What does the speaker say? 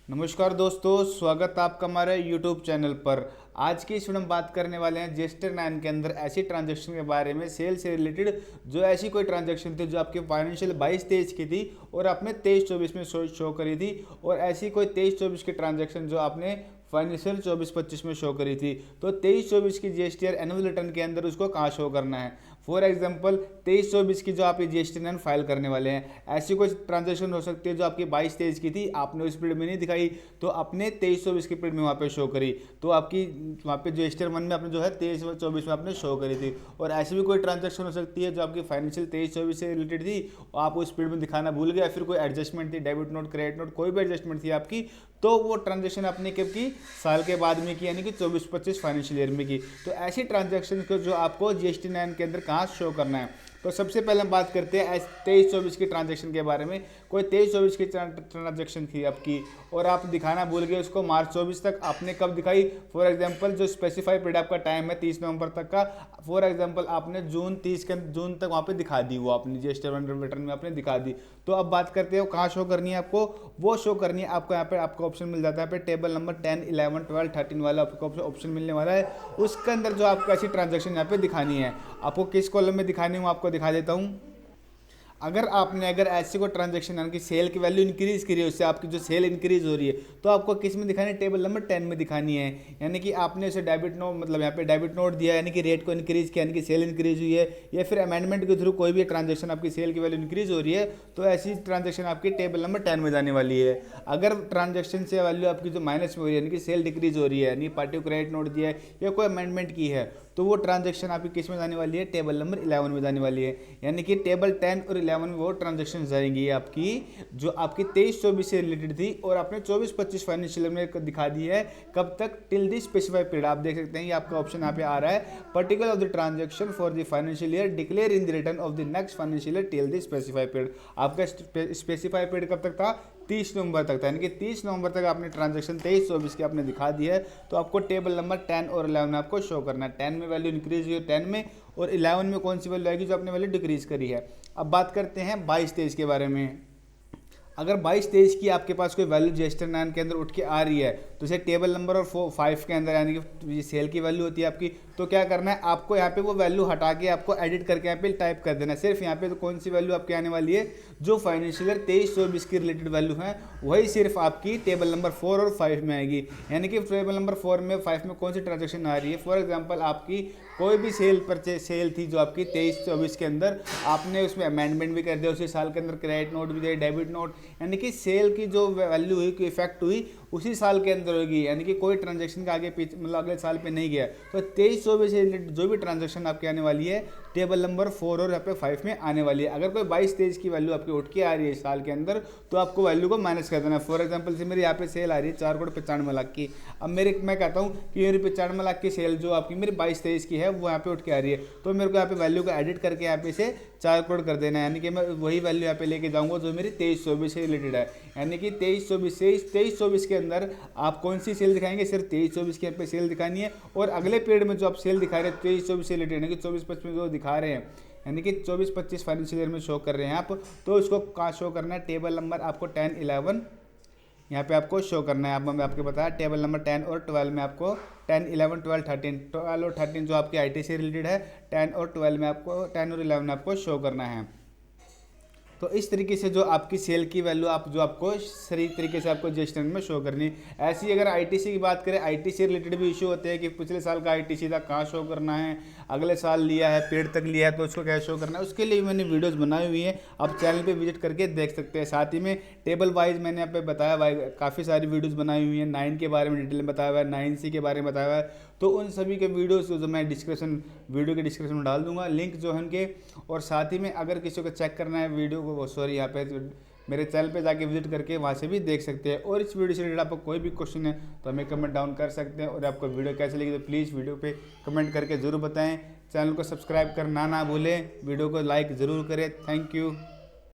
नमस्कार दोस्तों, स्वागत है आपका हमारे YouTube चैनल पर। आज की इस वीडियो में बात करने वाले हैं जेस्टर 9 के अंदर ऐसी ट्रांजैक्शन के बारे में, सेल से रिलेटेड जो ऐसी कोई ट्रांजैक्शन थी जो आपके फाइनेंशियल 22-23 की थी और आपने 23-24 में शो करी थी, और ऐसी कोई 23-24 की ट्रांजैक्शन जो आपने फाइनेंशियल 24-25 में शो करी थी। तो 23-24 की जीएसटीआर एनुअल रिटर्न के अंदर उसको कहाँ शो करना है। फॉर एग्जांपल 23-24 की जो आप ये जीएसटी 9 फाइल करने वाले हैं, ऐसी कोई ट्रांजैक्शन हो सकती है जो आपकी 22-23 की थी, आपने उस पीरियड में नहीं दिखाई तो अपने 23-24 की पीरियड में वहाँ पे शो करी, तो आपकी वहाँ पे जीएसटी 1 में आपने जो है 23-24 में आपने शो करी थी। और ऐसी भी कोई ट्रांजैक्शन हो सकती है जो आपकी फाइनेंशियल 23-24 से रिलेटेड थी, आप उस पीरियड में दिखाना भूल गए, फिर कोई एडजस्टमेंट थी, डेबिट नोट, क्रेडिट नोट, कोई भी एडजस्टमेंट थी आपकी, तो वो ट्रांजैक्शन आपने कब की, साल के बाद में की, यानी कि 24-25 फाइनेंशियल ईयर में की। तो ऐसी ट्रांजैक्शन को जो आपको जीएसटी 9 के अंदर कहाँ शो करना है। तो सबसे पहले हम बात करते हैं 23-24 की ट्रांजैक्शन के बारे में। कोई 23-24 की ट्रांजैक्शन थी आपकी और आप दिखाना भूल गए उसको मार्च 24 तक, आपने कब दिखाई। फॉर एग्जांपल जो स्पेसिफाई पीरियड आपका टाइम है 30 नवंबर तक का, फॉर एग्जांपल आपने जून तक वहाँ पे दिखा दी, वो अपनी जीएसटी रिटर्न में आपने दिखा दी। तो अब बात करते हो कहाँ शो करनी है आपको, वो शो करनी है आपको यहाँ पे, आपको ऑप्शन मिल जाता है पे टेबल नंबर 10, 11, 12, 13 वाला आपको ऑप्शन मिलने वाला है। उसके अंदर जो आपको ऐसी ट्रांजैक्शन यहाँ पे दिखानी है, आपको किस कॉलम में दिखानी है वो आपको दिखा देता हूँ। अगर ऐसी कोई ट्रांजैक्शन यानी कि सेल की वैल्यू इंक्रीज करी है, उससे आपकी जो सेल इंक्रीज हो रही है, तो आपको किस में दिखानी है, टेबल नंबर 10 में दिखानी है। यानी कि आपने उसे डेबिट नोट, मतलब यहाँ पे डेबिट नोट दिया, यानी कि रेट को इंक्रीज किया, यानी कि सेल इंक्रीज हुई है, या फिर अमेंडमेंट के थ्रू कोई भी ट्रांजैक्शन आपकी सेल की वैल्यू इंक्रीज हो रही है, तो ऐसी ट्रांजैक्शन आपकी टेबल नंबर 10 में जाने वाली है। अगर ट्रांजैक्शन से वैल्यू आपकी जो माइनस में हो रही है, यानी कि सेल डिक्रीज हो रही है, यानी पार्टी को क्रेडिट नोट दिया है या कोई अमेंडमेंट की है, तो वो ट्रांजैक्शन आपकी किस में जाने वाली है, टेबल नंबर 11 में जाने वाली है। यानी कि टेबल 10 और 11 में वो ट्रांजैक्शन जाएंगी आपकी जो आपकी 23-24 से रिलेटेड थी और आपने 24-25 फाइनेंशियल में दिखा दी है। कब तक, टिल दी स्पेसिफाइड पीरियड। आप देख सकते हैं ये आपका ऑप्शन यहाँ पे आ रहा है, particular of the transaction for the financial year declare in the return of the next financial year till the specified period. आपका स्पेसिफाइड पीरियड कब तक था, 30 नवंबर तक था, यानी कि 30 नवंबर तक आपने ट्रांजैक्शन 23-24 की आपने दिखा दी है। तो आपको टेबल नंबर 10 और 11 में आपको शो करना है। 10 में वैल्यू इंक्रीज हुई है 10 में, और 11 में कौन सी वैल्यू आएगी, जो आपने वैल्यू डिक्रीज करी है। अब बात करते हैं 22-23 के बारे में। अगर 22-23 की आपके पास कोई वैल्यू जीएसटी 9 के अंदर उठ के आ रही है, तो इसे टेबल नंबर और 5 के अंदर, यानी कि सेल की वैल्यू होती है आपकी, तो क्या करना है आपको, यहाँ पे वो वैल्यू हटा के आपको एडिट करके यहाँ पे टाइप कर देना है। सिर्फ यहाँ पे तो कौन सी वैल्यू आपकी आने वाली है, जो फाइनेंशियल ईयर 23-24 की रिलेटेड वैल्यू है, वही सिर्फ आपकी टेबल नंबर 4 और 5 में आएगी। यानी कि टेबल नंबर 4 में 5 में कौन सी ट्रांजेक्शन आ रही है, फॉर एग्जाम्पल आपकी कोई भी सेल थी जो आपकी 23-24 के अंदर, आपने उसमें अमेंडमेंट भी कर दिया उसी साल के अंदर, क्रेडिट नोट भी दिया, डेबिट नोट, यानी कि सेल की जो वैल्यू हुई, कोई इफेक्ट हुई, उसी साल के अंदर होगी। यानी कि कोई ट्रांजैक्शन का आगे पीछे, मतलब अगले साल पे नहीं गया। तो 23-24 से रिलेटेड जो भी ट्रांजैक्शन आपकी आने वाली है, टेबल नंबर 4 और यहाँ पे 5 में आने वाली है। अगर कोई 22-23 की वैल्यू आपकी उठ के आ रही है साल के अंदर, तो आपको वैल्यू को माइनस कर देना है। फॉर एग्जाम्पल से मेरी यहाँ पे सेल आ रही है 4,95,00,000 की। अब मैं कहता हूँ कि मेरी 95,00,000 की सेल जो आपकी मेरी 22-23 की है, वो यहाँ पे उठ के आ रही है, तो मेरे को यहाँ पे वैल्यू को एडिट करके यहाँ पे से 4 करोड़ कर देना है। यानी कि मैं वही वैल्यू यहाँ पे लेके जाऊँगा जो मेरी 23-24 से रिलेटेड है। यानी कि 23-24 के अंदर आप कौन सी सेल दिखाएंगे, सिर्फ 23-24 की यहाँ पे सेल दिखानी है। और अगले पीरियड में जो आप सेल दिखा रहे हैं 23-24 से रिलेटेड, यानी कि 24-25 में जो दिखा रहे हैं, यानी कि 24-25 फाइनेंशियल ईयर में शो कर रहे हैं आप, तो उसको कहाँ शो करना है, टेबल नंबर आपको 10, 11 यहाँ पे आपको शो करना है। अब मैं आपको बताया टेबल नंबर 10 और 12 में आपको 10, 11, 12, 13, 12 और 13 जो आपकी आईटी से रिलेटेड है, 10 और 12 में आपको, 10 और 11 में आपको शो करना है। तो इस तरीके से जो आपकी सेल की वैल्यू जो आपको सही तरीके से आपको जीएसटी में शो करनी है। ऐसी अगर आईटीसी की बात करें, आईटीसी रिलेटेड भी इशू होते हैं कि पिछले साल का आईटीसी था कहाँ शो करना है, अगले साल लिया है, पीरियड तक लिया है तो उसको क्या शो करना है, उसके लिए मैंने वीडियोस बनाई हुई हैं, आप चैनल पे विजिट करके देख सकते हैं। साथ ही में टेबल वाइज मैंने यहाँ पे बताया, काफ़ी सारी वीडियोज़ बनाई हुई हैं, 9 के बारे में डिटेल में बताया हुआ है, 9C के बारे में बताया हुआ है। तो उन सभी के वीडियोस जो मैं वीडियो के डिस्क्रिप्शन में डाल दूंगा लिंक जो है उनके। और साथ ही में अगर किसी को चेक करना है वीडियो को, सॉरी यहाँ पे मेरे चैनल पे जाके विजिट करके वहाँ से भी देख सकते हैं। और इस वीडियो से रिलेटेड आपको कोई भी क्वेश्चन है तो हमें कमेंट डाउन कर सकते हैं। और आपको वीडियो कैसे लगी तो प्लीज़ वीडियो पे कमेंट करके ज़रूर बताएं। चैनल को सब्सक्राइब करना ना भूलें, वीडियो को लाइक ज़रूर करें। Thank you.